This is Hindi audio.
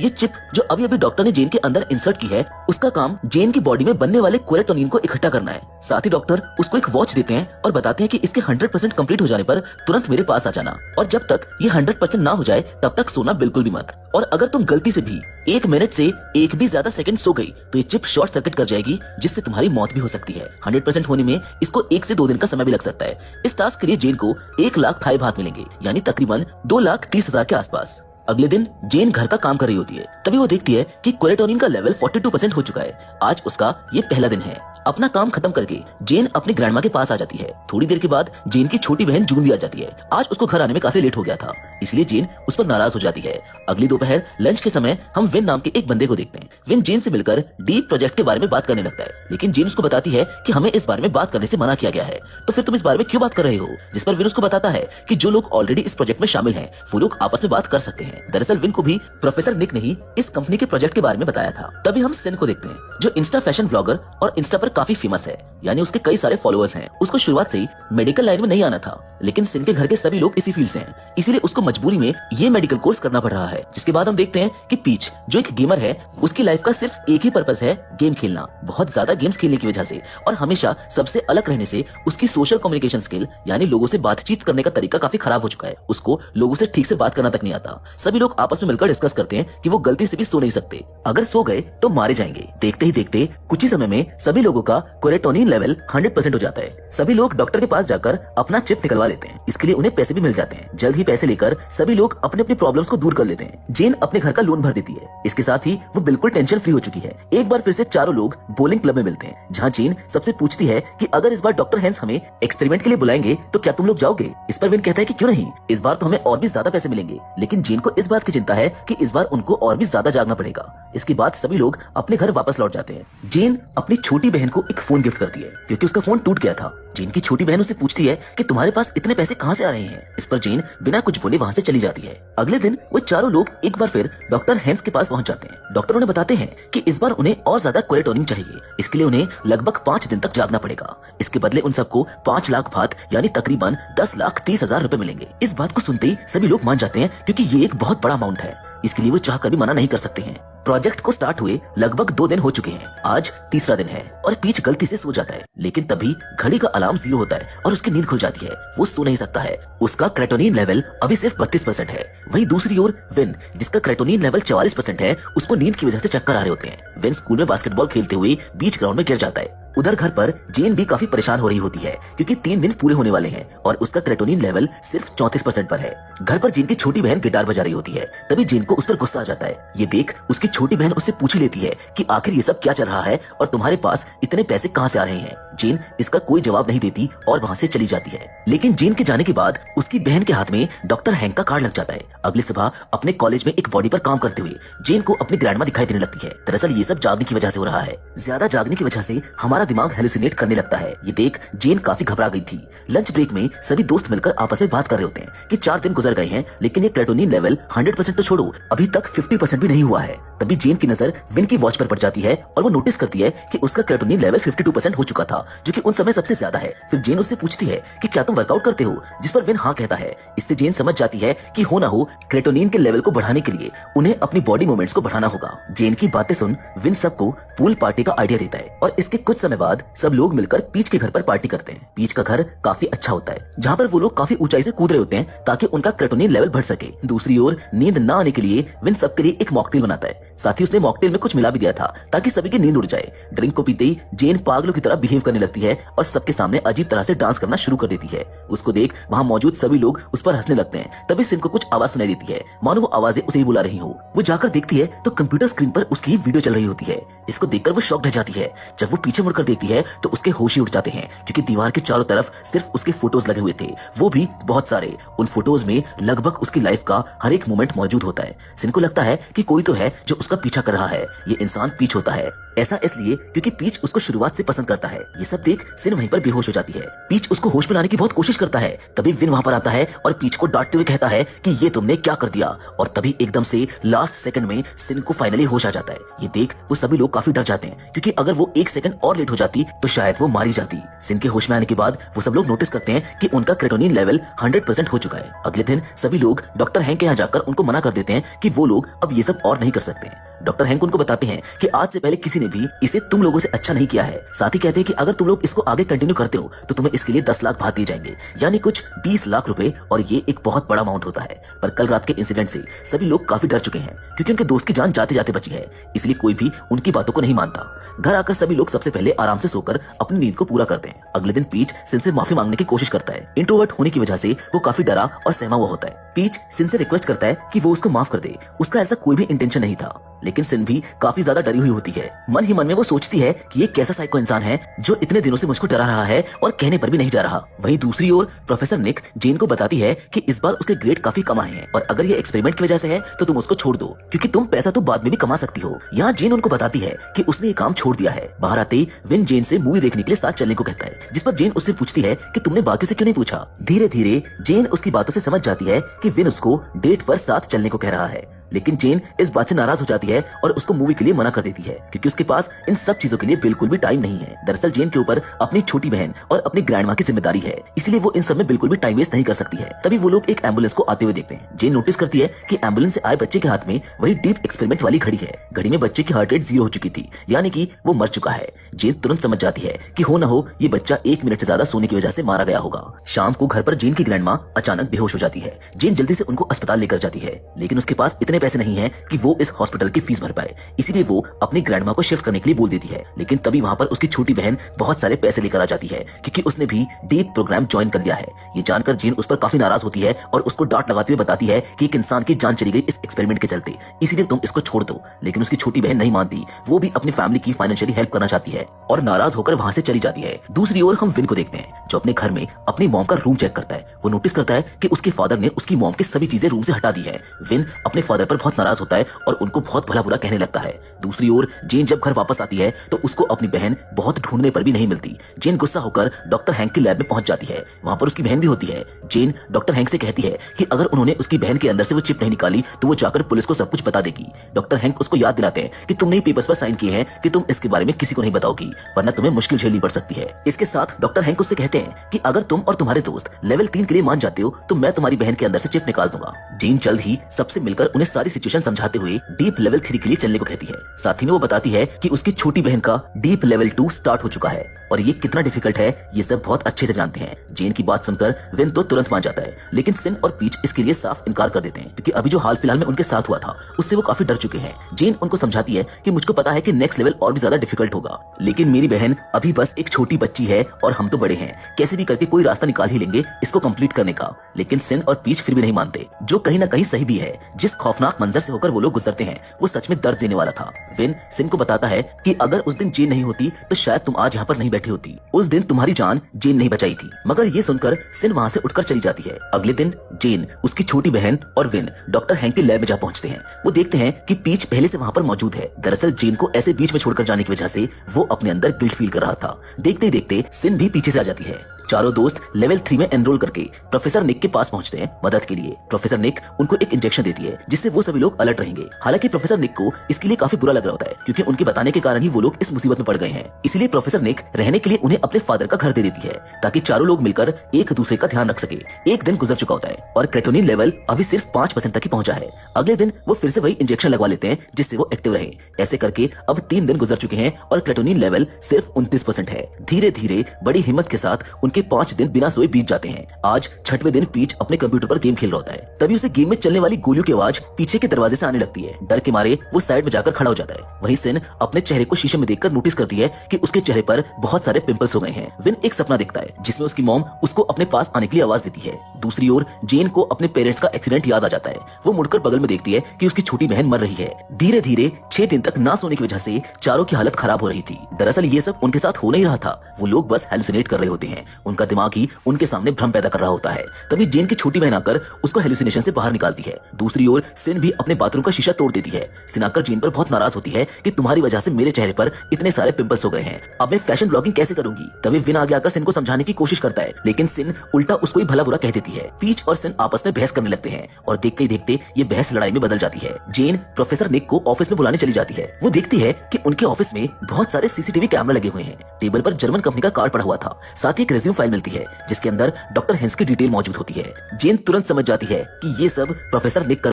ये चिप जो अभी अभी डॉक्टर ने जेन के अंदर इंसर्ट की है, उसका काम जेन की बॉडी में बनने वाले कोलेटोनिन को इकट्ठा करना है। साथ ही डॉक्टर उसको एक वॉच देते हैं और बताते हैं कि इसके 100% कंप्लीट हो जाने पर तुरंत मेरे पास आ जाना, और जब तक ये 100% ना हो जाए तब तक सोना बिल्कुल भी मत। और अगर तुम गलती से भी 1 मिनट से एक भी ज्यादा सेकंड सो गई तो ये चिप शॉर्ट सर्किट कर जाएगी, जिससे तुम्हारी मौत भी हो सकती है। 100% होने में इसको 1 से 2 दिन का समय भी लग सकता है। इस टास्क के लिए जेन को 1 लाख थाई बात मिलेंगे, यानी तकरीबन 2,30,000 के आसपास। अगले दिन जेन घर का काम कर रही होती है, तभी वो देखती है कि कोलेटोनिन का लेवल 42% हो चुका है। आज उसका ये पहला दिन है। अपना काम खत्म करके जेन अपनी ग्रैंडमा के पास आ जाती है। थोड़ी देर के बाद जेन की छोटी बहन जून भी आ जाती है। आज उसको घर आने में काफी लेट हो गया था, इसलिए जेन उस पर नाराज हो जाती है। अगली दोपहर लंच के समय हम विन नाम के एक बंदे को देखते हैं। विन जेन से मिलकर डीप प्रोजेक्ट के बारे में बात करने लगता है, लेकिन जेन उसको बताती है कि हमें इस बारे में बात करने से मना किया गया है, तो फिर तुम इस बारे में क्यों बात कर रहे हो। जिस पर विन उसको बताता है कि जो लोग ऑलरेडी इस प्रोजेक्ट में शामिल हैं, वो लोग आपस में बात कर सकते हैं। दरअसल विन को भी प्रोफेसर निक ने ही इस कंपनी के प्रोजेक्ट के बारे में बताया था। तभी हम सिन को देखते हैं, जो इंस्टा फैशन ब्लॉगर और इंस्टा पर काफी फेमस है, यानी उसके कई सारे फॉलोअर्स हैं। उसको शुरुआत से ही मेडिकल लाइन में नहीं आना था, लेकिन सिन के घर के सभी लोग इसी फील्ड से हैं, इसीलिए उसको मजबूरी में ये मेडिकल कोर्स करना पड़ रहा है। जिसके बाद हम देखते हैं कि पीच जो एक गेमर है, उसकी लाइफ का सिर्फ एक ही पर्पस है, गेम खेलना। बहुत ज्यादा गेम्स खेलने की वजह से और हमेशा सबसे अलग रहने से उसकी सोशल कम्युनिकेशन स्किल, यानी लोगों से बातचीत करने का तरीका काफी खराब हो चुका है। उसको लोगों से ठीक से बात करना तक नहीं आता। सभी लोग आपस में मिलकर डिस्कस करते हैं कि वो गलती से भी सो नहीं सकते, अगर सो गए तो मारे जाएंगे। देखते ही देखते कुछ ही समय में सभी लोगों का कोलेटोनिन लेवल 100% हो जाता है। सभी लोग डॉक्टर के पास जाकर अपना चिप निकलवा लेते हैं। इसके लिए उन्हें पैसे भी मिल जाते हैं। जल्द ही पैसे लेकर सभी लोग अपने अपने प्रॉब्लम्स को दूर कर लेते हैं। जेन अपने घर का लोन भर देती है। इसके साथ ही वो बिल्कुल टेंशन फ्री हो चुकी है। एक बार फिर से चारों लोग बोलिंग क्लब में मिलते हैं, जहाँ जेन सबसे पूछती है कि अगर इस बार डॉक्टर हेंस हमें एक्सपेरिमेंट के लिए बुलाएंगे तो क्या तुम लोग जाओगे। इस पर विन कहता है कि क्यों नहीं, इस बार तो हमें और भी ज्यादा पैसे मिलेंगे। लेकिन जेन को इस बात की चिंता है कि इस बार उनको और भी ज्यादा जागना पड़ेगा। इसके बाद सभी लोग अपने घर वापस लौट जाते हैं। जेन अपनी छोटी बहन को एक फोन गिफ्ट करती है, क्योंकि उसका फोन टूट गया था। जेन की छोटी बहन उससे पूछती है कि तुम्हारे पास इतने पैसे कहाँ से आ रहे हैं। इस पर जेन बिना कुछ बोले वहाँ से चली जाती है। अगले दिन वो चारों लोग एक बार फिर डॉक्टर हेंस के पास पहुँच जाते हैं। डॉक्टर उन्हें बताते हैं कि इस बार उन्हें और ज्यादा कोलेटोनिन चाहिए। इसके लिए उन्हें लगभग 5 दिन तक जागना पड़ेगा। इसके बदले उन सबको 5 लाख बात यानी तकरीबन 10,30,000 रुपए मिलेंगे। इस बात को सुनते ही सभी लोग मान जाते हैं, क्योंकि ये एक बहुत बड़ा अमाउंट है। इसके लिए वो चाहकर भी मना नहीं कर सकते हैं। प्रोजेक्ट को स्टार्ट हुए लगभग 2 दिन हो चुके हैं। आज तीसरा दिन है और पीच गलती से सो जाता है, लेकिन तभी घड़ी का अलार्म 0 होता है और उसकी नींद खुल जाती है। वो सो नहीं सकता है। उसका क्रेटोनिन लेवल अभी सिर्फ 32% है। वहीं दूसरी ओर विन, जिसका क्रेटोनिन लेवल 44% है, उसको नींद की वजह से चक्कर आ रहे होते हैं। विन स्कूल में बास्केटबॉल खेलते हुए बीच ग्राउंड में गिर जाता है। उधर घर पर जेन भी काफी परेशान हो रही होती है, क्योंकि 3 दिन पूरे होने वाले हैं और उसका क्रेटोनिन लेवल सिर्फ 34% पर है। घर पर जेन की छोटी बहन गिटार बजा रही होती है, तभी जेन को उस पर गुस्सा आ जाता है। ये देख उसकी छोटी बहन उससे पूछ ही लेती है कि आखिर ये सब क्या चल रहा है और तुम्हारे पास इतने पैसे कहाँ से आ रहे हैं। जेन इसका कोई जवाब नहीं देती और वहाँ से चली जाती है। लेकिन जेन के जाने के बाद उसकी बहन के हाथ में डॉक्टर हैंक का कार्ड लग जाता है। अगली सुबह अपने कॉलेज में एक बॉडी पर काम करते हुए जेन को अपनी ग्रैंडमा दिखाई देने लगती है। दरअसल ये सब जागने की वजह से हो रहा है। ज्यादा जागने की वजह से हमारा दिमाग हेलुसिनेट करने लगता है। ये देख जेन काफी घबरा गई थी। लंच ब्रेक में सभी दोस्त मिलकर आपस में बात कर रहे होते हैं कि 4 दिन गुजर गए हैं, लेकिन ये क्रेटोनिन लेवल 100% तो छोड़ो, अभी तक 50% भी नहीं हुआ है। तभी जेन की नजर विन की वॉच पर पड़ जाती है और वो नोटिस करती है कि उसका क्रेटोनिन लेवल 52% हो चुका था, जो कि उन समय सबसे ज्यादा है। फिर जेन उससे पूछती है कि क्या तुम वर्कआउट करते हो, जिस पर विन हाँ कहता है। इससे जेन समझ जाती है कि हो ना हो क्रेटोनिन के लेवल को बढ़ाने के लिए उन्हें अपनी बॉडी मूवमेंट्स को बढ़ाना होगा। जेन की बातें सुन विन सबको पूल पार्टी का आइडिया देता है और इसके कुछ समय बाद सब लोग मिलकर पीच के घर पर पार्टी करते हैं। पीच का घर काफी अच्छा होता है, जहाँ पर वो लोग काफी ऊंचाई से कूद रहे होते हैं ताकि उनका क्रेटोनिन लेवल बढ़ सके। दूसरी ओर नींद ना आने के लिए विन सबके लिए एक मॉकटेल बनाता है। साथ ही उसने मॉकटेल में कुछ मिला भी दिया था ताकि सभी की नींद उड़ जाए। ड्रिंक को पीते ही जेन पागलों की तरह बिहेव करने लगती है और सबके सामने अजीब तरह से डांस करना शुरू कर देती है। उसको देख वहाँ मौजूद सभी लोग उस पर हंसने लगते हैं। तभी सिन को कुछ आवाज सुनाई देती है, मानो वो आवाजें उसे ही बुला रही हो। वो जाकर देखती है तो कंप्यूटर स्क्रीन पर उसकी वीडियो चल रही होती है। इसको देखकर वो शॉक रह जाती है। जब वो पीछे मुड़कर देखती है तो उसके होश ही उड़ जाते हैं, क्योंकि दीवार के चारों तरफ सिर्फ उसके फोटोज लगे हुए थे, वो भी बहुत सारे। उन फोटोज में लगभग उसकी लाइफ का हर एक मोमेंट मौजूद होता है। सिन को लगता है कि कोई तो है जो उसका पीछा कर रहा है। ये इंसान पीच होता है। ऐसा इसलिए क्योंकि पीच उसको शुरुआत से पसंद करता है। ये सब देख सिन वहीं पर बेहोश हो जाती है। पीच उसको होश में लाने की बहुत कोशिश करता है। तभी विन वहाँ पर आता है और पीच को डांटते हुए कहता है कि ये तुमने क्या कर दिया। और तभी एकदम से लास्ट सेकंड में सिन को फाइनली होश आ जाता है। ये देख वो सभी लोग लोग काफी डर जाते हैं क्योंकि अगर वो 1 सेकंड और लेट हो जाती तो शायद वो मारी जाती। सिन के होश में आने के बाद वो सब लोग नोटिस करते हैं कि उनका क्रेटोनिन लेवल 100% हो चुका है। अगले दिन सभी लोग डॉक्टर हैंक के यहाँ जाकर उनको मना कर देते हैं कि वो लोग अब ये सब और नहीं कर सकते हैं। डॉक्टर हैंक उनको बताते हैं कि आज से पहले किसी ने भी इसे तुम लोगों से अच्छा नहीं किया है। साथ ही कहते हैं कि अगर तुम लोग इसको आगे कंटिन्यू करते हो तो तुम्हें इसके लिए 10 लाख भाग दिए जाएंगे, यानी कुछ 20 लाख रुपए, और ये एक बहुत बड़ा अमाउंट होता है। पर कल रात के इंसिडेंट से सभी लोग काफी डर चुके हैं क्योंकि उनके दोस्त की जान जाते जाते बची है, इसलिए कोई भी उनकी बातों को नहीं मानता। घर आकर सभी लोग सबसे पहले आराम से सोकर अपनी नींद को पूरा करते हैं। अगले दिन पीच सिन से माफी मांगने की कोशिश करता है। इंट्रोवर्ट होने की वजह से वो काफी डरा और सहमा हुआ होता है। पीच सिन से रिक्वेस्ट करता है कि वो उसको माफ कर दे। उसका ऐसा कोई भी इंटेंशन नहीं था, लेकिन सिन भी काफी ज्यादा डरी हुई होती है। मन ही मन में वो सोचती है कि ये कैसा साइको इंसान है जो इतने दिनों से मुझको डरा रहा है और कहने पर भी नहीं जा रहा। वहीं दूसरी ओर प्रोफेसर निक जेन को बताती है कि इस बार उसके ग्रेड काफी कम आए हैं और अगर ये एक्सपेरिमेंट की वजह से है तो तुम उसको छोड़ दो क्योंकि तुम पैसा तो बाद में भी कमा सकती हो। यहाँ जेन उनको बताती है कि उसने ये काम छोड़ दिया है। बाहर आते ही विन जेन से मूवी देखने के लिए साथ चलने को कहता है, जिस पर जेन उससे पूछती है कि तुमने बाकियों से क्यों नहीं पूछा। धीरे धीरे जेन उसकी बातों से समझ जाती है कि विन उसको डेट पर साथ चलने को कह रहा है, लेकिन जेन इस बात से नाराज हो जाती है और उसको मूवी के लिए मना कर देती है क्योंकि उसके पास इन सब चीजों के लिए बिल्कुल भी टाइम नहीं है। दरअसल जेन के ऊपर अपनी छोटी बहन और अपनी ग्रैंड माँ की जिम्मेदारी है, इसलिए वो इन सब में बिल्कुल भी टाइम वेस्ट नहीं कर सकती है। तभी वो लोग एक एम्बुलेंस को आते हुए देखते हैं। जेन नोटिस करती है कि एम्बुलेंस से आए बच्चे के हाथ में वही डीप एक्सपेरिमेंट वाली घड़ी है। घड़ी में बच्चे की हार्ट रेट 0 हो चुकी थी, यानी कि वो मर चुका है। जेन तुरंत समझ जाती है कि हो न हो ये बच्चा 1 मिनट से ज्यादा सोने की वजह से मारा गया होगा। शाम को घर पर जेन की ग्रैंड माँ अचानक बेहोश हो जाती है। जेन जल्दी से उनको अस्पताल लेकर जाती है, लेकिन उसके पास इतने पैसे नहीं है कि वो इस हॉस्पिटल की फीस भर पाए, इसीलिए वो अपनी ग्रैंडमा को शिफ्ट करने के लिए बोल देती है। लेकिन तभी वहाँ पर उसकी छोटी बहन बहुत सारे पैसे लेकर आ जाती है क्योंकि उसने भी डीप प्रोग्राम ज्वाइन कर लिया है। ये जानकर जेन उस पर काफी नाराज होती है और उसको डांट लगाते हुए बताती है कि एक इंसान की जान चली गई इस एक्सपेरिमेंट के चलते, इसीलिए तुम इसको छोड़ दो। लेकिन उसकी छोटी बहन नहीं मानती, वो भी अपनी फैमिली की फाइनेंशियली हेल्प करना चाहती है और नाराज होकर वहाँ से चली जाती है। दूसरी ओर हम विन को देखते हैं जो अपने घर में अपनी मॉम का रूम चेक करता है। वो नोटिस करता है कि उसके फादर ने उसकी मॉम की सभी चीजें रूम से हटा दी है। विन अपने फादर पर बहुत नाराज होता है और उनको बहुत भला बुरा कहने लगता है। दूसरी ओर जेन जब घर वापस आती है तो उसको अपनी बहन बहुत ढूंढने पर भी नहीं मिलती। जेन गुस्सा होकर डॉक्टर हैंक की लैब में पहुंच जाती है। वहां पर उसकी बहन भी होती है। जेन डॉक्टर हैंक से कहती है कि अगर उन्होंने उसकी बहन के अंदर से वो चिप नहीं निकाली तो वो जाकर पुलिस को सब कुछ बता देगी। डॉक्टर हैंक उसको याद दिलाते हैं कि तुमने पेपर्स पर साइन किए हैं कि तुम इसके बारे में किसी को नहीं बताओगी, वरना तुम्हें मुश्किल झेलनी पड़ सकती है। इसके साथ डॉक्टर हैंक उससे कहते हैं कि अगर तुम और तुम्हारे दोस्त लेवल 3 के लिए मान जाते हो तो मैं तुम्हारी बहन के अंदर से चिप निकाल दूंगा। जेन जल्द ही सबसे मिलकर उन्हें सारी सिचुएशन समझाते हुए डीप लेवल 3 के लिए चलने को कहती है। साथ ही में वो बताती है कि उसकी छोटी बहन का डीप लेवल 2 स्टार्ट हो चुका है और ये कितना डिफिकल्ट है ये सब बहुत अच्छे से जानते हैं। जेन की बात सुनकर विन तो तुरंत मान जाता है, लेकिन सिन और पीच इसके लिए साफ इनकार कर देते हैं क्योंकि अभी जो हाल फिलहाल में उनके साथ हुआ था उससे वो काफी डर चुके हैं। जेन उनको समझाती है कि मुझको पता है कि नेक्स्ट लेवल और भी ज्यादा डिफिकल्ट होगा, लेकिन मेरी बहन अभी बस एक छोटी बच्ची है और हम तो बड़े हैं, कैसे भी करके कोई रास्ता निकाल ही लेंगे इसको कंप्लीट करने का। लेकिन सिन और पीच फिर भी नहीं मानते, जो कहीं ना कहीं सही भी है। जिस खौफनाक मंजर से होकर वो लोग गुजरते हैं वो सच में दर्द देने वाला था। विन सिन को बताता है कि अगर उस दिन जेन नहीं होती तो शायद तुम आज यहाँ पर नहीं बैठी होती। उस दिन तुम्हारी जान जेन नहीं बचाई थी। मगर ये सुनकर सिन वहाँ से उठकर चली जाती है। अगले दिन जेन, उसकी छोटी बहन और विन डॉक्टर हैंक की लैब में जा पहुंचते हैं। वो देखते हैं कि पीच पहले से वहाँ पर मौजूद है। दरअसल जेन को ऐसे बीच में छोड़कर जाने की वजह से वो अपने अंदर गिल्ट फील कर रहा था। देखते ही देखते सिन भी पीछे से आ जाती है। चारों दोस्त लेवल 3 में एनरोल करके प्रोफेसर निक के पास पहुंचते हैं मदद के लिए। प्रोफेसर निक उनको एक इंजेक्शन देती है जिससे वो सभी लोग अलर्ट रहेंगे। हालांकि प्रोफेसर निक को इसके लिए काफी बुरा लग रहा होता है क्योंकि उनके बताने के कारण ही वो लोग इस मुसीबत में पड़ गए हैं। इसलिए प्रोफेसर निक रहने के लिए उन्हें अपने फादर का घर दे देती है ताकि चारों लोग मिलकर एक दूसरे का ध्यान रख सके। एक दिन गुजर चुका होता है और क्रेटोनिन लेवल अभी सिर्फ 5% तक ही पहुंचा है। अगले दिन वो फिर से वही इंजेक्शन लगवा लेते हैं जिससे वो एक्टिव रहे। ऐसे करके अब 3 दिन गुजर चुके हैं और क्रेटोनिन लेवल सिर्फ 29% है। धीरे धीरे बड़ी हिम्मत के साथ उनके 5 दिन बिना सोए बीत जाते हैं। आज 6वें दिन पीच अपने कंप्यूटर पर गेम खेल रहा होता है। तभी उसे गेम में चलने वाली गोलियों की आवाज पीछे के दरवाजे से आने लगती है। डर के मारे वो साइड में जाकर खड़ा हो जाता है। वहीं सिन अपने चेहरे को शीशे में देखकर नोटिस करती है कि उसके चेहरे पर बहुत सारे पिंपल्स हो गए हैं। विन एक सपना देखता है जिसमें उसकी मॉम उसको अपने पास आने के लिए आवाज देती है। दूसरी ओर जेन को अपने पेरेंट्स का एक्सीडेंट याद आ जाता है। वो मुड़कर बगल में देखती है कि उसकी छोटी बहन मर रही है। धीरे धीरे 6 दिन तक ना सोने की वजह से चारों की हालत खराब हो रही थी। दरअसल ये सब उनके साथ हो नहीं रहा था, वो लोग बस हेलुसिनेट कर रहे होते हैं। उनका दिमाग ही उनके सामने भ्रम पैदा कर रहा होता है। तभी जेन की छोटी बहन आकर उसको हेलुसिनेशन से बाहर निकालती है। दूसरी ओर सिन भी अपने बाथरूम का शीशा तोड़ देती है। सिन आकर जेन पर बहुत नाराज होती है कि तुम्हारी वजह से मेरे चेहरे पर इतने सारे पिंपल्स हो गए हैं, अब मैं फैशन ब्लॉगिंग कैसे करूंगी। तभी विन आगे आकर सिन को समझाने की कोशिश करता है, लेकिन सिन उल्टा उसको ही भला बुरा कह देती है। पीच और सिन आपस में बहस करने लगते हैं और देखते ही देखते ये बहस लड़ाई में बदल जाती है। जेन प्रोफेसर निक को ऑफिस में बुलाने चली जाती है। वो देखती है कि उनके ऑफिस में बहुत सारे सीसीटीवी कैमरा लगे हुए हैं। टेबल पर जर्मन कंपनी का कार्ड पड़ा हुआ था। साथ ही एक रिज्यूम फाइल मिलती है जिसके अंदर डॉक्टर हेंस की डिटेल मौजूद होती है। जेन तुरंत समझ जाती है कि ये सब प्रोफेसर निक